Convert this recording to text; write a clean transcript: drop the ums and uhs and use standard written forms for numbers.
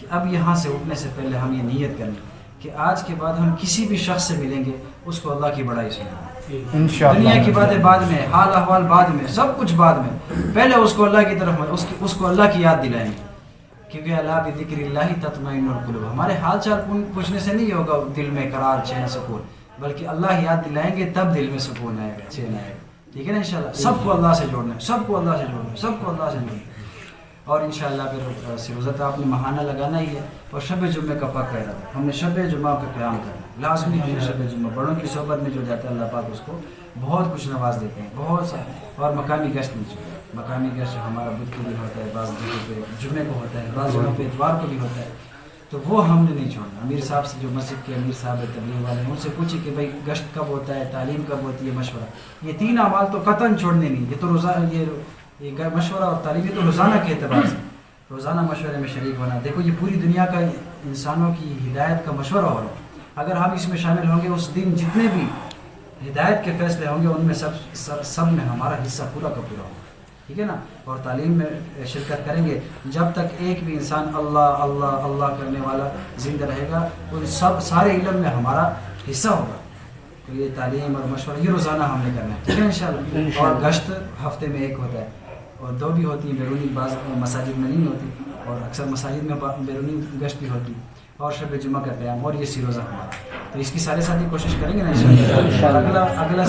اب یہاں سے اٹھنے سے پہلے ہم یہ نیت کریں کہ آج کے بعد ہم کسی بھی شخص سے ملیں گے اس کو اللہ کی بڑائی سنائیں. انشاءاللہ. دنیا کی باتیں بعد میں، حال احوال بعد میں، سب کچھ بعد میں، پہلے اس کو اللہ کی طرف اس کو اللہ کی یاد دلائیں گے. کیونکہ اللہ بذکر اللہ تطمئن القلوب، ہمارے حال چال پوچھنے سے نہیں ہوگا دل میں قرار چین سکون، بلکہ اللہ یاد دلائیں گے تب دل میں سکون آئے گا، چین آئے گا. ٹھیک ہے نا؟ انشاءاللہ سب کو اللہ سے جوڑنا ہے، سب کو اللہ سے جوڑنا ہے، سب کو اللہ سے جوڑنا ہے. اور انشاءاللہ پھر سروزت آپ نے ماہانہ لگانا ہی ہے. اور شب جمعہ کا پکا ارادہ، ہم نے شب جمعہ کا قیام کرنا ہے لازمی. ہم نے شب جمعہ بڑوں کی صحبت میں جو جاتا ہے اللہ پاک اس کو بہت کچھ نواز دیتے ہیں، بہت سا. اور مقامی گشت نہیں چھوڑا، مقامی گشت ہمارا بدھ کو بھی ہوتا ہے، بعض جگہوں پہ جمعے کو ہوتا ہے، بعض جگہوں پہ اتوار کو بھی ہوتا ہے. تو وہ ہم نے نہیں چھوڑنا. امیر صاحب سے، جو مسجد کے امیر صاحب ہے تبلیغ والے، ان سے پوچھے کہ بھائی گشت کب ہوتا ہے، تعلیم کب ہوتی ہے، مشورہ، یہ تین اعمال تو قطعاً چھوڑنے نہیں. یہ تو روزانہ، یہ مشورہ اور تعلیم یہ تو روزانہ کے اعتبار سے، روزانہ مشورے میں شریک ہونا. دیکھو یہ پوری دنیا کا انسانوں کی ہدایت کا مشورہ ہو رہا ہے. اگر ہم اس میں شامل ہوں گے، اس دن جتنے بھی ہدایت کے فیصلے ہوں گے ان میں سب میں ہمارا حصہ پورا کا پورا ہوگا. ٹھیک ہے نا؟ اور تعلیم میں شرکت کریں گے. جب تک ایک بھی انسان اللہ اللہ اللہ کرنے والا زندہ رہے گا، ان سارے علم میں ہمارا حصہ ہوگا. تو یہ تعلیم اور مشورہ یہ روزانہ ہم نے کرنا ہے. ٹھیک ہے انشاءاللہ. اور گشت ہفتے میں ایک ہوتا ہے، اور دو بھی ہوتی ہیں بیرونی، بعض مساجد میں نہیں ہوتی، اور اکثر مساجد میں بیرونی گشت بھی ہوتی. اور شب جمعہ کا قیام، اور یہ سی روزہ ہمارا. تو اس کی سارے ساتھی کوشش کریں گے نا انشاءاللہ. اگلا